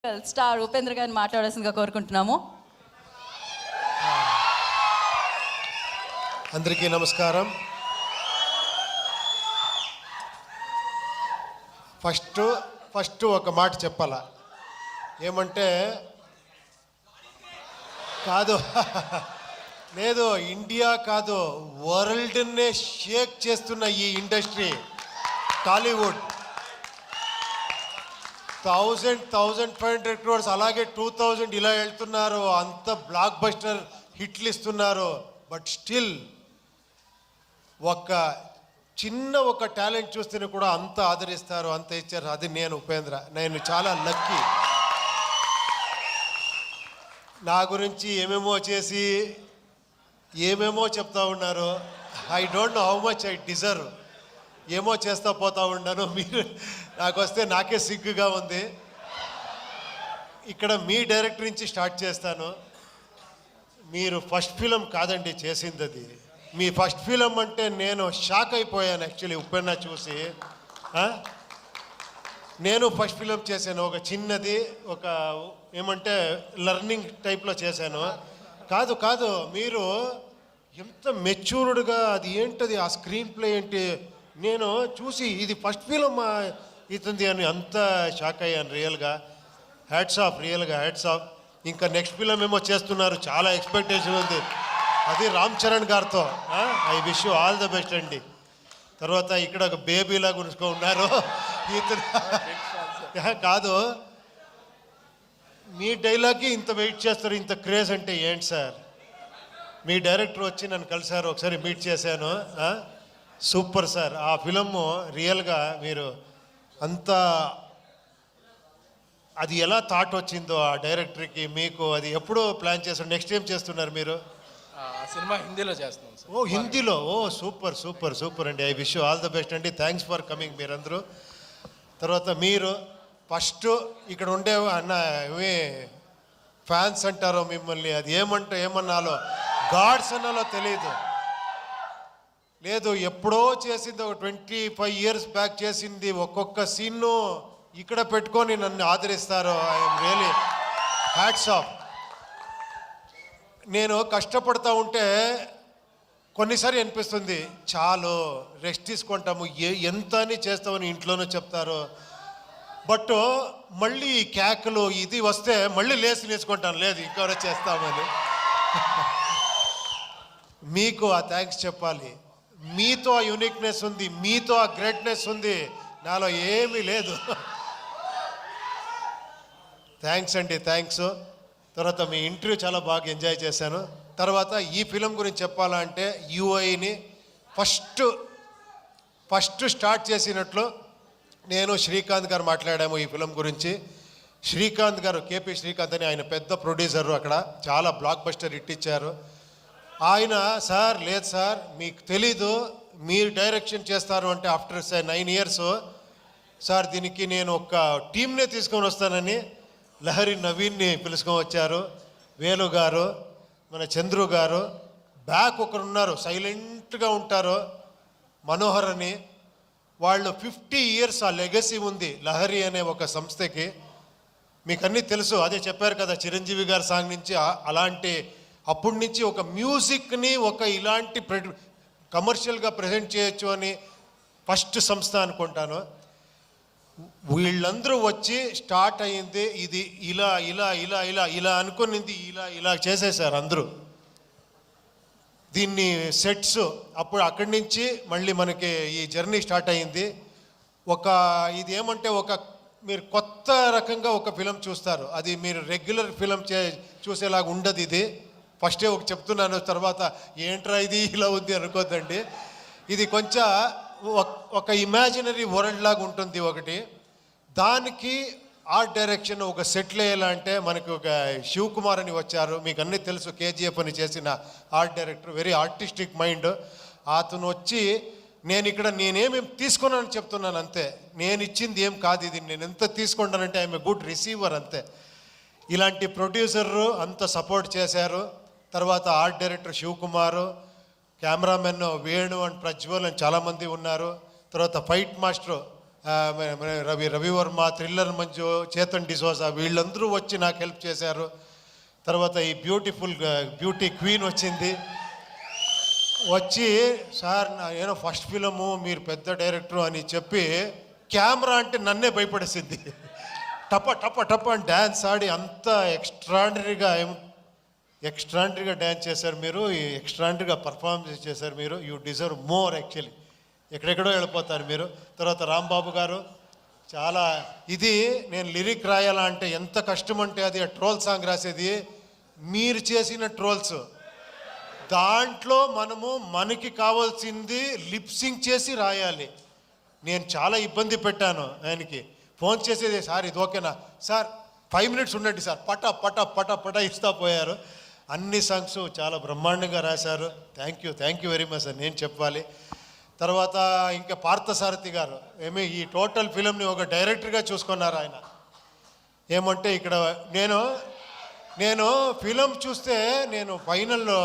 Star Upendra గారిని మాట్లాడాల్సిందిగా కోరుకుంటున్నాము. అందరికీ నమస్కారం. ఫస్ట్ ఒక మాట చెప్పాలా, ఏమంటే కాదు లేదు, ఇండియా కాదు వరల్డ్నే షేక్ చేస్తున్న ఈ ఇండస్ట్రీ టాలీవుడ్ 1,500 crores అలాగే 2,000 ఇలా వెళ్తున్నారు, అంత బ్లాక్ బస్టర్ హిట్లు ఇస్తున్నారు. బట్ స్టిల్ చిన్న ఒక టాలెంట్ చూస్తేనే కూడా అంత ఆదరిస్తారు, అంత ఇచ్చారు. అది నేను ఉపేంద్ర, నేను చాలా లక్కీ. నా గురించి ఏమేమో చేసి ఏమేమో చెప్తా ఉన్నారు. I don't know how much I deserve. ఏమో చేస్తా పోతా ఉన్నాను. మీరు నాకు వస్తే నాకే సిగ్గుగా ఉంది. ఇక్కడ మీ డైరెక్టర్ నుంచి స్టార్ట్ చేస్తాను. మీరు ఫస్ట్ ఫిలం కాదండి చేసింది, అది మీ ఫస్ట్ ఫిలం అంటే నేను షాక్ అయిపోయాను యాక్చువల్లీ. ఉపేంద్ర చూసి నేను ఫస్ట్ ఫిలం చేశాను, ఒక చిన్నది, ఒక ఏమంటే లర్నింగ్ టైప్లో చేశాను. కాదు మీరు ఎంత మెచ్యూర్డ్గా, అది ఏంటది ఆ స్క్రీన్ ప్లే ఏంటి, నేను చూసి ఇది ఫస్ట్ ఫిలం ఇతుంది అని అంత షాక్ అయ్యాను. రియల్గా హ్యాట్స్ ఆఫ్, రియల్గా హ్యాట్స్ ఆఫ్. ఇంకా నెక్స్ట్ ఫిలం ఏమో చేస్తున్నారు, చాలా ఎక్స్పెక్టేషన్ ఉంది, అది రామ్ చరణ్ గారితో. I wish you all the best అండి. తర్వాత ఇక్కడ ఒక బేబీలా గురించి ఉన్నారు కాదు, మీ డైలాగ్కి ఇంత వెయిట్ చేస్తారు, ఇంత క్రేజ్ అంటే ఏంటి సార్? మీ డైరెక్టర్ వచ్చి నన్ను కలిసారు, ఒకసారి మీట్ చేశాను. సూపర్ సార్, ఆ ఫిలము రియల్గా మీరు అంతా, అది ఎలా థాట్ వచ్చిందో ఆ డైరెక్టర్కి మీకు, అది ఎప్పుడో ప్లాన్ చేస్తారు? నెక్స్ట్ ఏం చేస్తున్నారు మీరు? సినిమా హిందీలో చేస్తున్నాం సార్. ఓ హిందీలో, ఓ సూపర్ సూపర్ సూపర్ అండి. I wish you all the best అండి. థ్యాంక్స్ ఫర్ కమింగ్ మీరందరూ. తర్వాత మీరు ఫస్ట్ ఇక్కడ ఉండే అన్న ఏమి ఫ్యాన్స్ అంటారో మిమ్మల్ని, అది ఏమన్నాలో గాడ్స్ అన్నాలో తెలియదు. లేదు, ఎప్పుడో చేసింది, ఒక 25 years బ్యాక్ చేసింది. ఒక్కొక్క సీన్ను ఇక్కడ పెట్టుకొని నన్ను ఆదరిస్తారు. I'm really hats off. నేను కష్టపడతా ఉంటే కొన్నిసారి అనిపిస్తుంది, చాలు రెస్ట్ తీసుకుంటాము, ఎంత అని చేస్తామని ఇంట్లోనూ చెప్తారు. బట్ మళ్ళీ కేకలు ఇది వస్తే మళ్ళీ లేచి నేర్చుకుంటాను, లేదు ఇంకెవరో చేస్తామని. మీకు ఆ థ్యాంక్స్ చెప్పాలి. మీతో ఆ యూనిక్నెస్ ఉంది, మీతో ఆ గ్రేట్నెస్ ఉంది, నాలో ఏమీ లేదు. థ్యాంక్స్ అండి, థ్యాంక్స్. తర్వాత మీ ఇంటర్వ్యూ చాలా బాగా ఎంజాయ్ చేశాను. తర్వాత ఈ ఫిలం గురించి చెప్పాలంటే యూఐని ఫస్ట్ స్టార్ట్ చేసినట్లు నేను శ్రీకాంత్ గారు మాట్లాడాము ఈ ఫిలం గురించి. శ్రీకాంత్ గారు, కేపీ శ్రీకాంత్ అని ఆయన పెద్ద ప్రొడ్యూసరు, అక్కడ చాలా బ్లాక్ బస్టర్ హిట్ ఇచ్చారు. ఆయన సార్, లేదు సార్ మీకు తెలీదు, మీరు డైరెక్షన్ చేస్తారు అంటే ఆఫ్టర్ 9 years సార్ దీనికి నేను ఒక టీంనే తీసుకొని వస్తానని లహరి నవీన్ని పిలుచుకొని వచ్చారు. వేలు గారు, మన చంద్రు గారు, బ్యాక్ ఒకరు ఉన్నారు సైలెంట్గా ఉంటారు, మనోహర్ అని. వాళ్ళు 50 years ఆ లెగసీ ఉంది లహరి అనే ఒక సంస్థకి. మీకు అన్నీ తెలుసు, అదే చెప్పారు కదా చిరంజీవి గారి సాంగ్ నుంచి అలాంటి, అప్పటి నుంచి ఒక మ్యూజిక్ని ఒక ఇలాంటి కమర్షియల్గా ప్రజెంట్ చేయొచ్చు అని ఫస్ట్ సంస్థ అనుకుంటాను. వీళ్ళందరూ వచ్చి స్టార్ట్ అయ్యింది, ఇది ఇలా ఇలా ఇలా ఇలా ఇలా అనుకునింది, ఇలా చేసేసారు అందరూ. దీన్ని సెట్స్ అప్పుడు అక్కడి నుంచి మళ్ళీ మనకి ఈ జర్నీ స్టార్ట్ అయ్యింది. ఇది ఏమంటే మీరు కొత్త రకంగా ఒక ఫిలం చూస్తారు, అది మీరు రెగ్యులర్ ఫిలం చూసేలాగా ఉండదు. ఇది ఫస్టే చెప్తున్నాను, తర్వాత ఏంట్రా ఇది ఇలా ఉంది అనుకోద్దండి. ఇది కొంచెం ఒక ఇమాజినరీ వరల్డ్ లాగా ఉంటుంది ఒకటి. దానికి ఆర్ట్ డైరెక్షన్ ఒక సెటిల్ అయ్యేలా అంటే మనకి ఒక శివకుమార్ అని వచ్చారు, మీకు అన్నీ తెలుసు, కేజీఎఫ్ అని చేసిన art director, very artistic mind. అతను వచ్చి నేనేమేమి తీసుకున్నానని చెప్తున్నాను అంతే, నేను ఇచ్చింది ఏం కాదు, ఇది నేను ఎంత తీసుకుంటానంటే ఐఎమ్ ఏ గుడ్ రిసీవర్ అంతే. ఇలాంటి ప్రొడ్యూసర్లు అంత సపోర్ట్ చేశారు. తర్వాత art director Shivakumar, cameraman Venu and Prajwal అని చాలామంది ఉన్నారు. తర్వాత fight master Ravi Varma, thriller Manju, Chetan D'Souza వీళ్ళందరూ వచ్చి నాకు హెల్ప్ చేశారు. తర్వాత ఈ బ్యూటీ క్వీన్ వచ్చింది, వచ్చి సార్ ఏదో ఫస్ట్ ఫిలము మీరు పెద్ద డైరెక్టర్ అని చెప్పి కెమెరా అంటే నన్నే భయపడేసింది. టప టప టప అని డ్యాన్స్ ఆడి అంత ఎక్స్ట్రాండరీగా డ్యాన్స్ చేశారు మీరు, ఎక్స్ట్రాండరీగా పర్ఫార్మెన్స్ చేశారు మీరు. You deserve more actually. ఎక్కడెక్కడో వెళ్ళిపోతారు మీరు. తర్వాత రాంబాబు గారు చాలా ఇది నేను లిరిక్ రాయాలా అంటే ఎంత కష్టం అంటే అది ట్రోల్ సాంగ్ రాసేది మీరు చేసిన ట్రోల్స్. దాంట్లో మనకి కావాల్సింది లిప్సింగ్ చేసి రాయాలి. నేను చాలా ఇబ్బంది పెట్టాను ఆయనకి. ఫోన్ చేసేది సార్ ఇది ఓకేనా సార్, 5 minutes ఉండండి సార్, పట పట పట పట ఇస్తా పోయారు. అన్ని సాంగ్స్ చాలా బ్రహ్మాండంగా రాశారు. Thank you very much sir నేను చెప్పాలి. తర్వాత ఇంకా పార్థసారథి గారు ఈ టోటల్ ఫిలింని ఒక డైరెక్టర్గా చూసుకున్నారు ఆయన. ఏమంటే ఇక్కడ నేను ఫిలం చూస్తే నేను ఫైనల్లో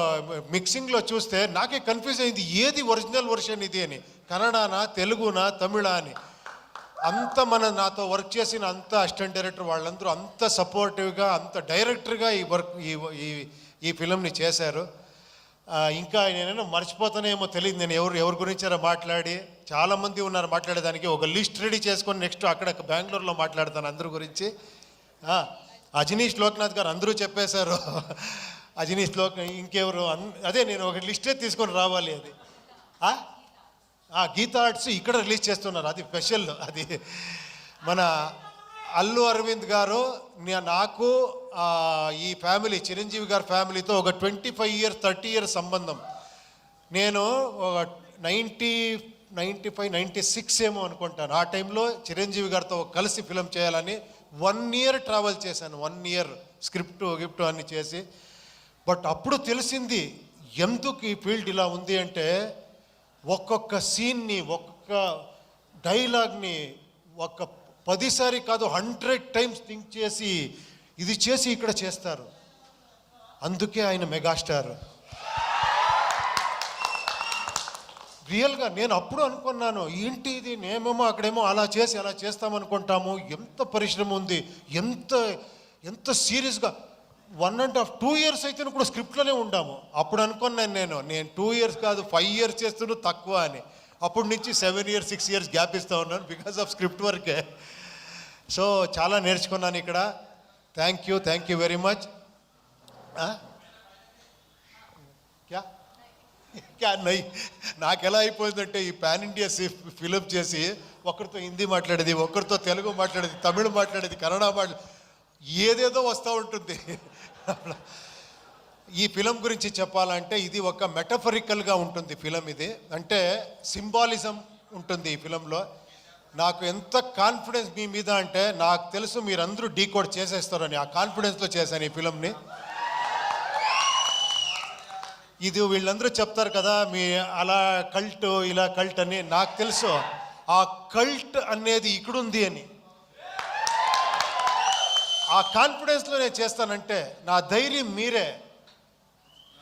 మిక్సింగ్లో చూస్తే నాకే కన్ఫ్యూజ్ అయింది ఏది ఒరిజినల్ వర్షన్ ఇది అని, కన్నడనా తెలుగునా తమిళ అని. అంత నాతో వర్క్ చేసిన అంత అసిస్టెంట్ డైరెక్టర్ వాళ్ళందరూ అంత సపోర్టివ్గా అంత డైరెక్టర్గా ఈ ఫిలంని చేశారు. ఇంకా నేనేమో మర్చిపోతానేమో తెలియదు నేను ఎవరి గురించారో మాట్లాడి. చాలామంది ఉన్నారు మాట్లాడేదానికి. ఒక లిస్ట్ రెడీ చేసుకొని నెక్స్ట్ అక్కడ బెంగళూరులో మాట్లాడతాను అందరి గురించి. అజనీష్ లోక్నాథ్ గారు అందరూ చెప్పేశారు. అజనీష్ ఇంకెవరు అదే నేను ఒక లిస్టే తీసుకొని రావాలి. అది గీతా ఆర్ట్స్ ఇక్కడ రిలీజ్ చేస్తున్నారు, అది స్పెషల్. అది మన అల్లు అరవింద్ గారు నాకు ఈ ఫ్యామిలీ చిరంజీవి గారి ఫ్యామిలీతో ఒక 25 years 30 years సంబంధం. నేను ఒక 95 96 ఏమో అనుకుంటాను. ఆ టైంలో చిరంజీవి గారితో కలిసి ఫిలం చేయాలని 1 year ట్రావెల్ చేశాను. 1 year స్క్రిప్ట్ అన్ని చేసి. బట్ అప్పుడు తెలిసింది ఎందుకు ఈ ఫీల్డ్ ఇలా ఉంది అంటే ఒక్కొక్క సీన్ని ఒక్కొక్క డైలాగ్ని 10 సారి కాదు 100 times థింక్ చేసి ఇది చేసి ఇక్కడ చేస్తారు. అందుకే ఆయన మెగాస్టార్. రియల్గా నేను అప్పుడు అనుకున్నాను ఏంటి ఇది, నేమేమో అక్కడేమో అలా చేస్తామనుకుంటాము. ఎంత పరిశ్రమ ఉంది, ఎంత సీరియస్గా 1.5 2 years అయితే కూడా స్క్రిప్ట్లోనే ఉండాము. అప్పుడు అనుకున్నాను నేను 2 years కాదు 5 years చేస్తున్నా తక్కువ అని. అప్పటి నుంచి 7 years 6 years గ్యాప్ ఇస్తూ ఉన్నాను బికాస్ ఆఫ్ స్క్రిప్ట్ వర్కే. సో చాలా నేర్చుకున్నాను ఇక్కడ. Thank you very much. నాకు ఎలా అయిపోయిందంటే ఈ పాన్ ఇండియా ఫిలిం చేసి ఒకరితో హిందీ మాట్లాడేది, ఒకరితో తెలుగు మాట్లాడేది, తమిళ మాట్లాడేది, కన్నడ ఏదేదో వస్తూ ఉంటుంది. ఈ ఫిలం గురించి చెప్పాలంటే ఇది ఒక మెటఫరికల్గా ఉంటుంది ఫిలం. ఇది అంటే సింబాలిజం ఉంటుంది ఈ ఫిలంలో. నాకు ఎంత కాన్ఫిడెన్స్ మీ మీద అంటే నాకు తెలుసు మీరందరూ డీకోడ్ చేసేస్తారని. ఆ కాన్ఫిడెన్స్లో చేశాను ఈ ఫిలంని. ఇది వీళ్ళందరూ చెప్తారు కదా మీ అలా కల్ట్ ఇలా కల్ట్ అని. నాకు తెలుసు ఆ కల్ట్ అనేది ఇక్కడుంది అని. ఆ కాన్ఫిడెన్స్లో నేను చేస్తానంటే నా ధైర్యం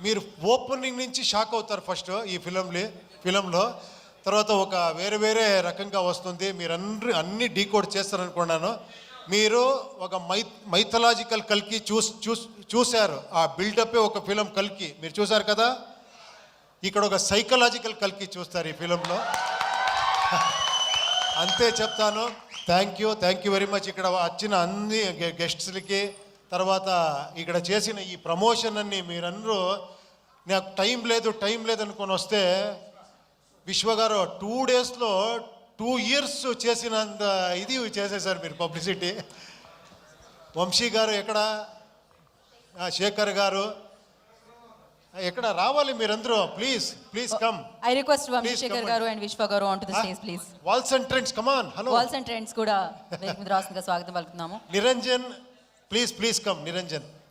మీరు ఓపెనింగ్ నుంచి షాక్ అవుతారు ఫస్ట్ ఈ ఫిలంలో. తర్వాత ఒక వేరే రకంగా వస్తుంది. మీరు అన్ని డీకోడ్ చేస్తారనుకున్నాను. మీరు ఒక మైథలాజికల్ కల్కి చూశారు. ఆ బిల్డప్పే ఒక ఫిలం కల్కి మీరు చూశారు కదా. ఇక్కడ ఒక సైకలాజికల్ కల్కి చూస్తారు ఈ ఫిలంలో. అంతే చెప్తాను. Thank you very much. ఇక్కడ వచ్చిన అన్ని గెస్ట్స్లకి, తర్వాత ఇక్కడ చేసిన ఈ ప్రమోషన్ అన్ని మీరందరూ నాకు టైం లేదు అనుకొని వస్తే విశ్వగారు 2 daysలో 2 years చేసినంత ఇది చేసేసారు మీరు పబ్లిసిటీ. వంశీ గారు ఎక్కడ, శేఖర్ గారు ఎక్కడ రావాలి మీరందరూ. Please come. I request Vamshishekhar గారు అండ్ విశ్వ గారు on to the stage please. Walls and trends come on. Hello walls and trends కూడా వేదిక మీద రావాల్సిందిగా స్వాగతం పలుకుతున్నాము. Niranjan please come. నిరంజన్